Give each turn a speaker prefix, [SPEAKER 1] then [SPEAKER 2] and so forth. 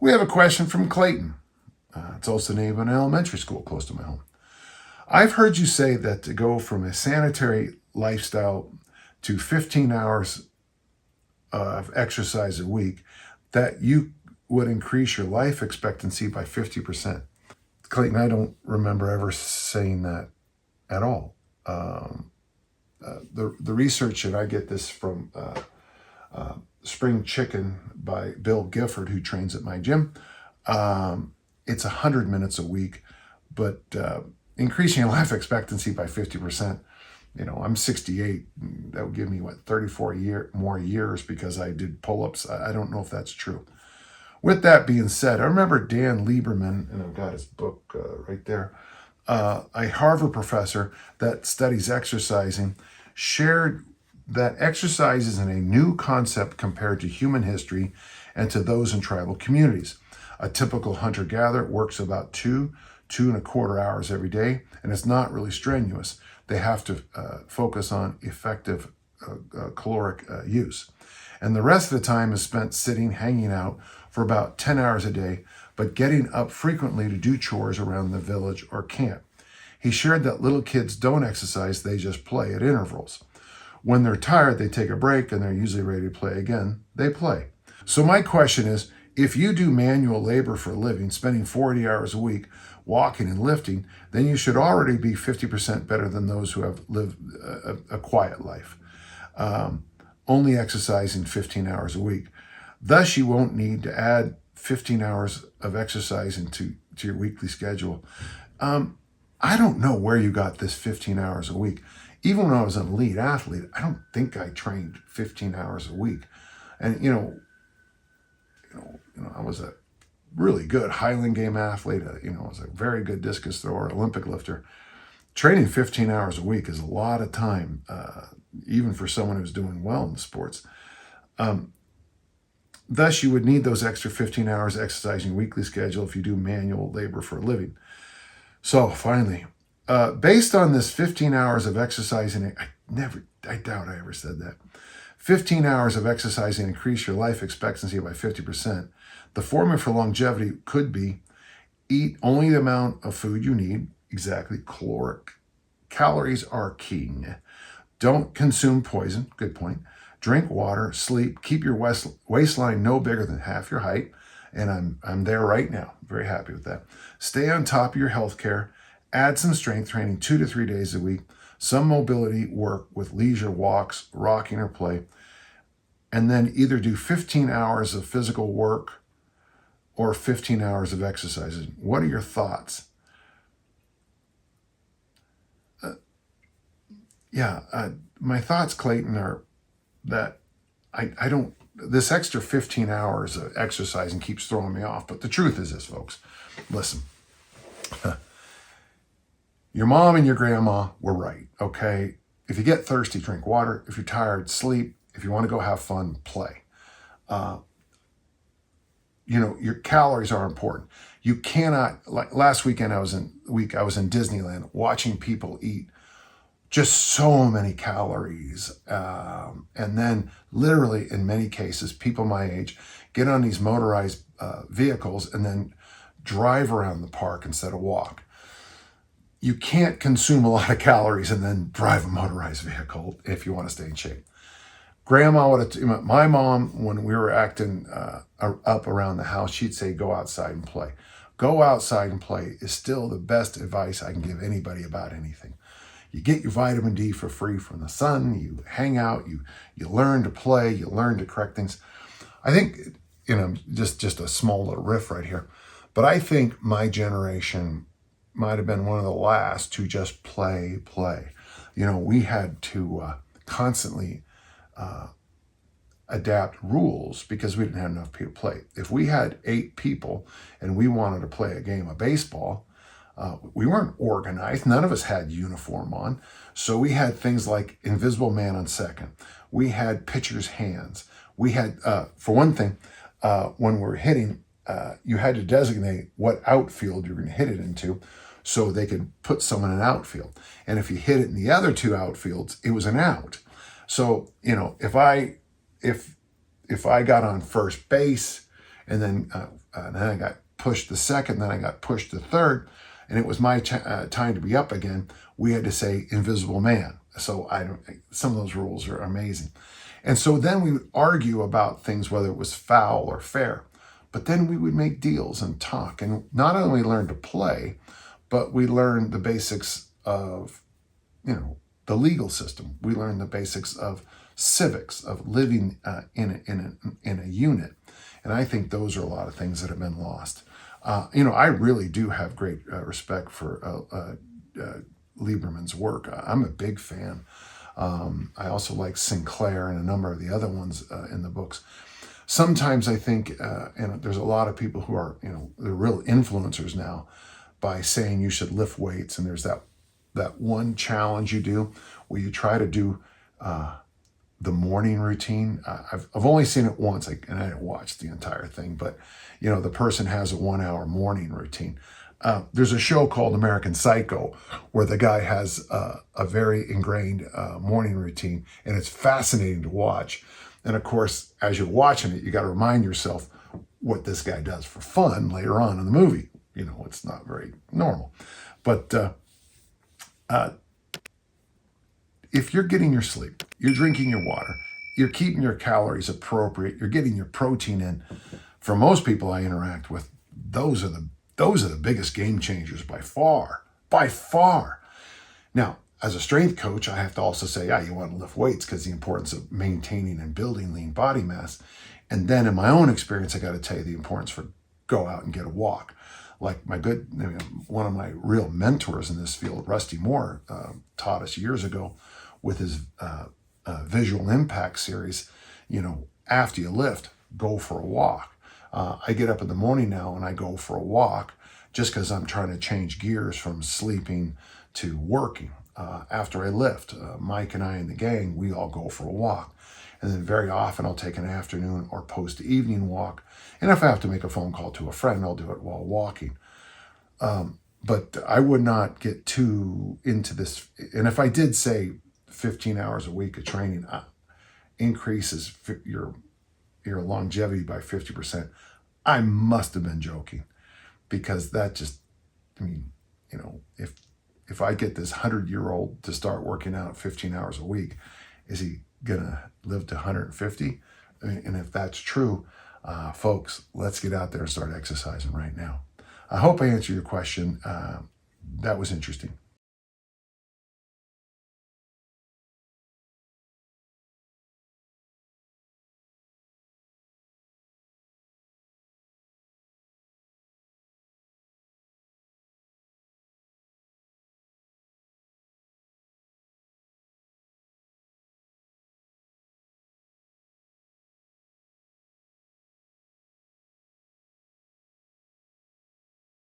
[SPEAKER 1] We have a question from Clayton. It's also the name of an elementary school close to my home. I've heard you say that to go from a sanitary lifestyle to 15 hours of exercise a week, that you would increase your life expectancy by 50%. Clayton, I don't remember ever saying that at all. The research, and I get this from Spring Chicken by Bill Gifford, who trains at my gym. It's 100 minutes a week, but increasing your life expectancy by 50%. I'm 68. That would give me 34 more years because I did pull-ups. I don't know if that's true. With that being said, I remember Dan Lieberman, and I've got his book right there, a Harvard professor that studies exercising, shared that exercise is a new concept compared to human history and to those in tribal communities. A typical hunter-gatherer works about 2.25 hours every day, and it's not really strenuous. They have to focus on effective caloric use. And the rest of the time is spent sitting, hanging out for about 10 hours a day, but getting up frequently to do chores around the village or camp. He shared that little kids don't exercise, they just play at intervals. When they're tired, they take a break and they're usually ready to play again. They play. So my question is, if you do manual labor for a living, spending 40 hours a week walking and lifting, then you should already be 50% better than those who have lived a quiet life, only exercising 15 hours a week. Thus, you won't need to add 15 hours of exercise to your weekly schedule. I don't know where you got this 15 hours a week. Even when I was an elite athlete, I don't think I trained 15 hours a week. And, I was a really good Highland Game athlete. I was a very good discus thrower, Olympic lifter. Training 15 hours a week is a lot of time, even for someone who's doing well in the sports. Thus, you would need those extra 15 hours exercising weekly schedule if you do manual labor for a living. So finally, based on this 15 hours of exercising, I doubt I ever said that. 15 hours of exercising increase your life expectancy by 50%. The formula for longevity could be eat only the amount of food you need, exactly, caloric. Calories are king. Don't consume poison, good point. Drink water, sleep, keep your waistline no bigger than half your height. And I'm there right now, very happy with that. Stay on top of your health care. Add some strength training 2 to 3 days a week. Some mobility work with leisure walks, rocking or play. And then either do 15 hours of physical work or 15 hours of exercises. What are your thoughts? My thoughts, Clayton, are that I don't, this extra 15 hours of exercising keeps throwing me off. But the truth is this, folks. Listen, your mom and your grandma were right, okay? If you get thirsty, drink water. If you're tired, sleep. If you want to go have fun, play. Your calories are important. You cannot, like last weekend I was in Disneyland watching people eat just so many calories. And then literally in many cases, people my age get on these motorized vehicles and then drive around the park instead of walk. You can't consume a lot of calories and then drive a motorized vehicle if you want to stay in shape. My mom, when we were acting up around the house, she'd say, go outside and play. Go outside and play is still the best advice I can give anybody about anything. You get your vitamin D for free from the sun, you hang out, you learn to play, you learn to correct things. I think, just a small little riff right here, but I think my generation might have been one of the last to just play. We had to constantly adapt rules because we didn't have enough people to play. If we had 8 people and we wanted to play a game of baseball, we weren't organized. None of us had uniform on. So we had things like invisible man on second. We had pitcher's hands. We had, for one thing, when we're hitting, you had to designate what outfield you're going to hit it into so they could put someone in outfield. And if you hit it in the other 2 outfields, it was an out. So, if I got on first base And then I got pushed to second, then I got pushed to third, and it was my time to be up again. We had to say invisible man. So some of those rules are amazing. And so then we would argue about things, whether it was foul or fair. But then we would make deals and talk, and not only learn to play, but we learned the basics of, the legal system. We learned the basics of civics, of living in a unit. And I think those are a lot of things that have been lost. I really do have great respect for Lieberman's work. I'm a big fan. I also like Sinclair and a number of the other ones in the books. Sometimes I think, and there's a lot of people who are, they're real influencers now by saying you should lift weights. And there's that one challenge you do where you try to do the morning routine. I've only seen it once, and I didn't watch the entire thing, but the person has a 1 hour morning routine. There's a show called American Psycho where the guy has a very ingrained morning routine, and it's fascinating to watch. And of course, as you're watching it, you got to remind yourself what this guy does for fun later on in the movie. It's not very normal. But if you're getting your sleep, you're drinking your water, you're keeping your calories appropriate, you're getting your protein in, for most people I interact with, those are the biggest game changers by far. By far. Now, as a strength coach, I have to also say, you want to lift weights because the importance of maintaining and building lean body mass. And then in my own experience, I got to tell you the importance for go out and get a walk. Like one of my real mentors in this field, Rusty Moore, taught us years ago with his visual impact series, after you lift, go for a walk. I get up in the morning now and I go for a walk just because I'm trying to change gears from sleeping to working. After I lift, Mike and I and the gang, we all go for a walk. And then very often I'll take an afternoon or post-evening walk. And if I have to make a phone call to a friend, I'll do it while walking. But I would not get too into this. And if I did say 15 hours a week of training increases your longevity by 50%, I must have been joking, because that just, if I get this 100-year-old to start working out 15 hours a week, is he gonna live to 150? And if that's true, folks, let's get out there and start exercising right now. I hope I answered your question. That was interesting.